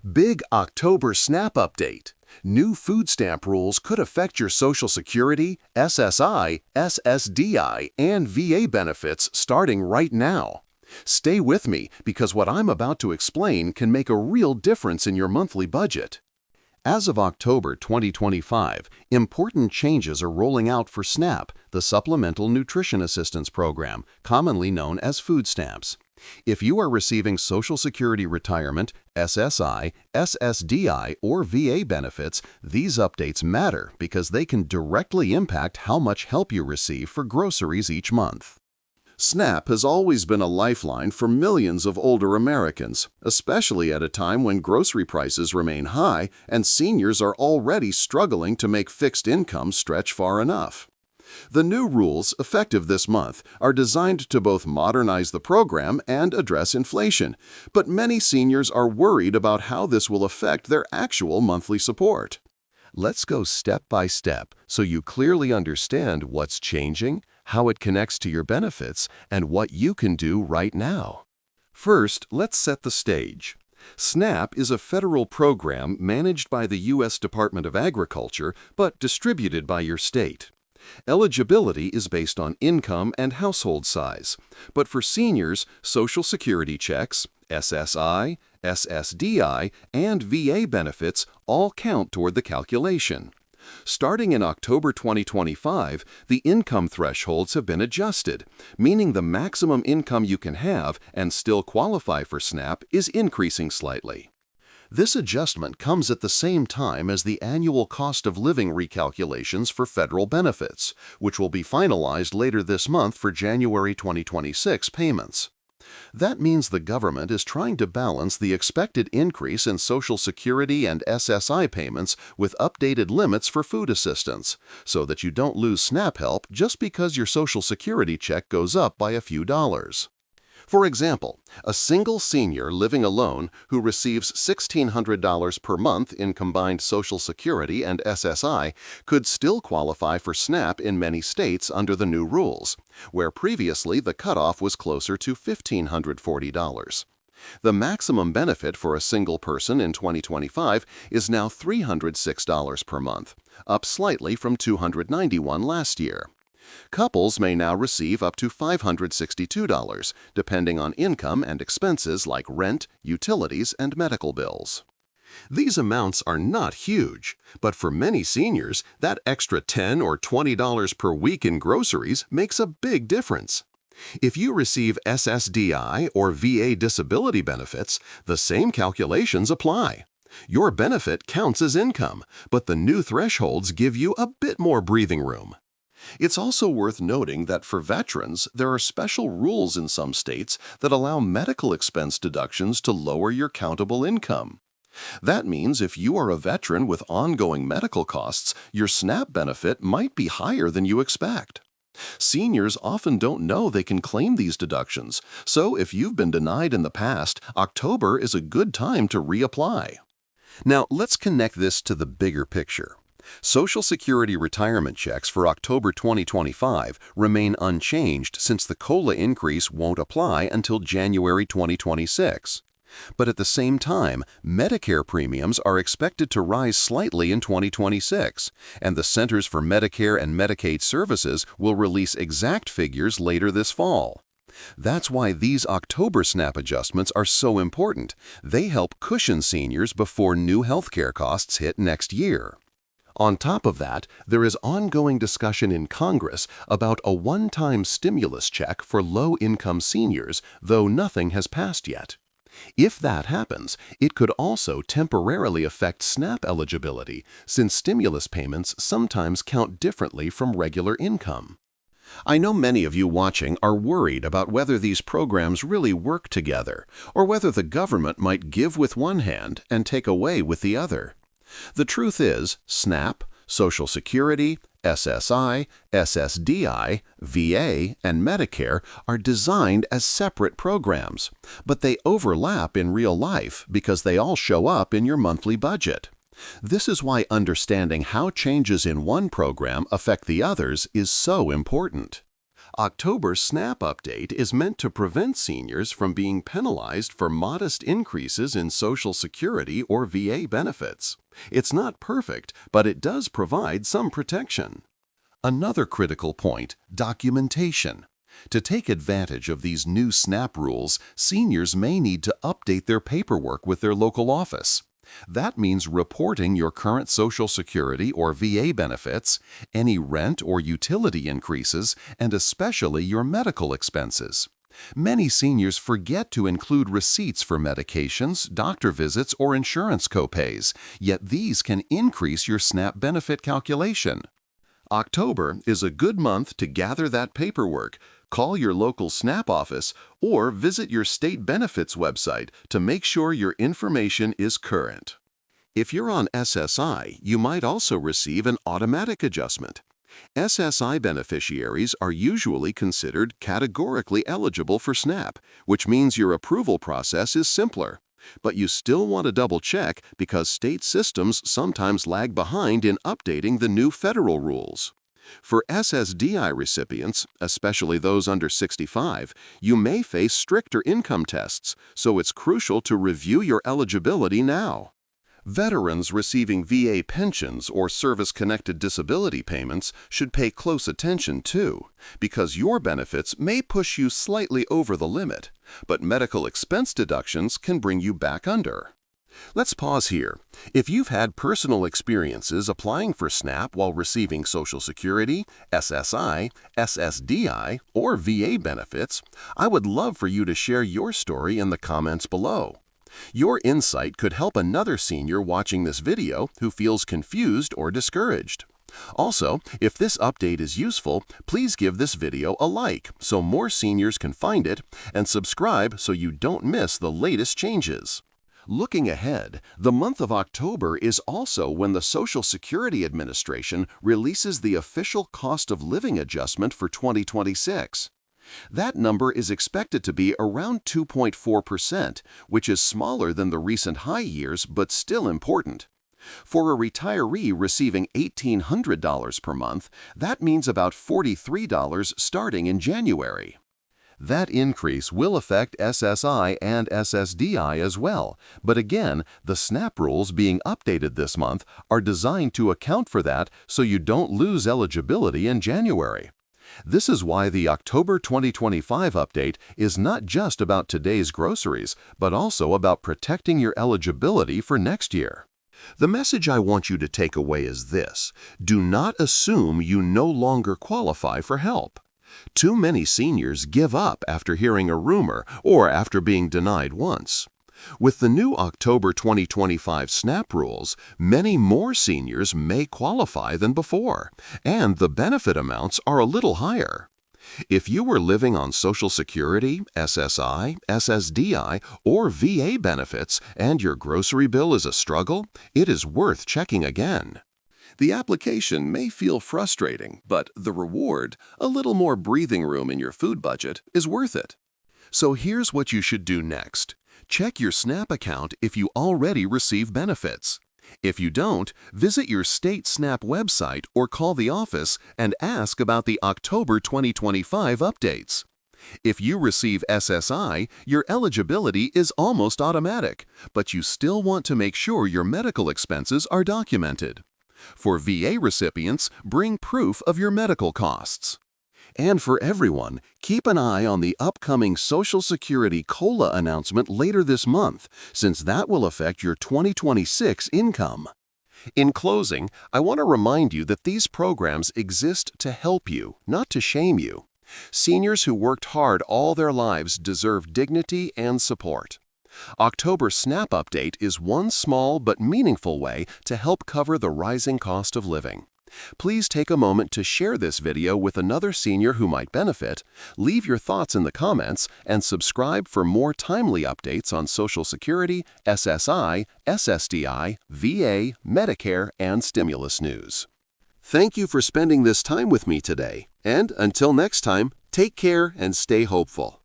Big October SNAP update. New food stamp rules could affect your Social Security, SSI, SSDI, and VA benefits starting right now. Stay with me because what I'm about to explain can make a real difference in your monthly budget. As of October 2025, important changes are rolling out for SNAP, the Supplemental Nutrition Assistance Program, commonly known as food stamps. If you are receiving Social Security Retirement, SSI, SSDI, or VA benefits, these updates matter because they can directly impact how much help you receive for groceries each month. SNAP has always been a lifeline for millions of older Americans, especially at a time when grocery prices remain high and seniors are already struggling to make fixed incomes stretch far enough. The new rules, effective this month, are designed to both modernize the program and address inflation, but many seniors are worried about how this will affect their actual monthly support. Let's go step by step so you clearly understand what's changing, how it connects to your benefits, and what you can do right now. First, let's set the stage. SNAP is a federal program managed by the U.S. Department of Agriculture but distributed by your state. Eligibility is based on income and household size, but for seniors, Social Security checks, SSI, SSDI, and VA benefits all count toward the calculation. Starting in October 2025, the income thresholds have been adjusted, meaning the maximum income you can have and still qualify for SNAP is increasing slightly. This adjustment comes at the same time as the annual cost of living recalculations for federal benefits, which will be finalized later this month for January 2026 payments. That means the government is trying to balance the expected increase in Social Security and SSI payments with updated limits for food assistance, so that you don't lose SNAP help just because your Social Security check goes up by a few dollars. For example, a single senior living alone who receives $1,600 per month in combined Social Security and SSI could still qualify for SNAP in many states under the new rules, where previously the cutoff was closer to $1,540. The maximum benefit for a single person in 2025 is now $306 per month, up slightly from $291 last year. Couples may now receive up to $562, depending on income and expenses like rent, utilities, and medical bills. These amounts are not huge, but for many seniors, that extra $10 or $20 per week in groceries makes a big difference. If you receive SSDI or VA disability benefits, the same calculations apply. Your benefit counts as income, but the new thresholds give you a bit more breathing room. It's also worth noting that for veterans, there are special rules in some states that allow medical expense deductions to lower your countable income. That means if you are a veteran with ongoing medical costs, your SNAP benefit might be higher than you expect. Seniors often don't know they can claim these deductions, so if you've been denied in the past, October is a good time to reapply. Now, let's connect this to the bigger picture. Social Security retirement checks for October 2025 remain unchanged since the COLA increase won't apply until January 2026. But at the same time, Medicare premiums are expected to rise slightly in 2026, and the Centers for Medicare and Medicaid Services will release exact figures later this fall. That's why these October SNAP adjustments are so important. They help cushion seniors before new healthcare costs hit next year. On top of that, there is ongoing discussion in Congress about a one-time stimulus check for low-income seniors, though nothing has passed yet. If that happens, it could also temporarily affect SNAP eligibility, since stimulus payments sometimes count differently from regular income. I know many of you watching are worried about whether these programs really work together, or whether the government might give with one hand and take away with the other. The truth is, SNAP, Social Security, SSI, SSDI, VA, and Medicare are designed as separate programs, but they overlap in real life because they all show up in your monthly budget. This is why understanding how changes in one program affect the others is so important. October SNAP update is meant to prevent seniors from being penalized for modest increases in Social Security or VA benefits. It's not perfect, but it does provide some protection. Another critical point, documentation. To take advantage of these new SNAP rules, seniors may need to update their paperwork with their local office. That means reporting your current Social Security or VA benefits, any rent or utility increases, and especially your medical expenses. Many seniors forget to include receipts for medications, doctor visits, or insurance copays, yet these can increase your SNAP benefit calculation. October is a good month to gather that paperwork. Call your local SNAP office or visit your state benefits website to make sure your information is current. If you're on SSI, you might also receive an automatic adjustment. SSI beneficiaries are usually considered categorically eligible for SNAP, which means your approval process is simpler. But you still want to double-check because state systems sometimes lag behind in updating the new federal rules. For SSDI recipients, especially those under 65, you may face stricter income tests, so it's crucial to review your eligibility now. Veterans receiving VA pensions or service-connected disability payments should pay close attention too, because your benefits may push you slightly over the limit, but medical expense deductions can bring you back under. Let's pause here. If you've had personal experiences applying for SNAP while receiving Social Security, SSI, SSDI, or VA benefits, I would love for you to share your story in the comments below. Your insight could help another senior watching this video who feels confused or discouraged. Also, if this update is useful, please give this video a like so more seniors can find it, and subscribe so you don't miss the latest changes. Looking ahead, the month of October is also when the Social Security Administration releases the official cost of living adjustment for 2026. That number is expected to be around 2.4%, which is smaller than the recent high years but still important. For a retiree receiving $1,800 per month, that means about $43 starting in January. That increase will affect SSI and SSDI as well, but again, the SNAP rules being updated this month are designed to account for that so you don't lose eligibility in January. This is why the October 2025 update is not just about today's groceries, but also about protecting your eligibility for next year. The message I want you to take away is this: do not assume you no longer qualify for help. Too many seniors give up after hearing a rumor or after being denied once. With the new October 2025 SNAP rules, many more seniors may qualify than before, and the benefit amounts are a little higher. If you were living on Social Security, SSI, SSDI, or VA benefits and your grocery bill is a struggle, it is worth checking again. The application may feel frustrating, but the reward, a little more breathing room in your food budget, is worth it. So here's what you should do next. Check your SNAP account if you already receive benefits. If you don't, visit your state SNAP website or call the office and ask about the October 2025 updates. If you receive SSI, your eligibility is almost automatic, but you still want to make sure your medical expenses are documented. For VA recipients, bring proof of your medical costs. And for everyone, keep an eye on the upcoming Social Security COLA announcement later this month, since that will affect your 2026 income. In closing, I want to remind you that these programs exist to help you, not to shame you. Seniors who worked hard all their lives deserve dignity and support. October SNAP update is one small but meaningful way to help cover the rising cost of living. Please take a moment to share this video with another senior who might benefit, leave your thoughts in the comments, and subscribe for more timely updates on Social Security, SSI, SSDI, VA, Medicare, and stimulus news. Thank you for spending this time with me today, and until next time, take care and stay hopeful.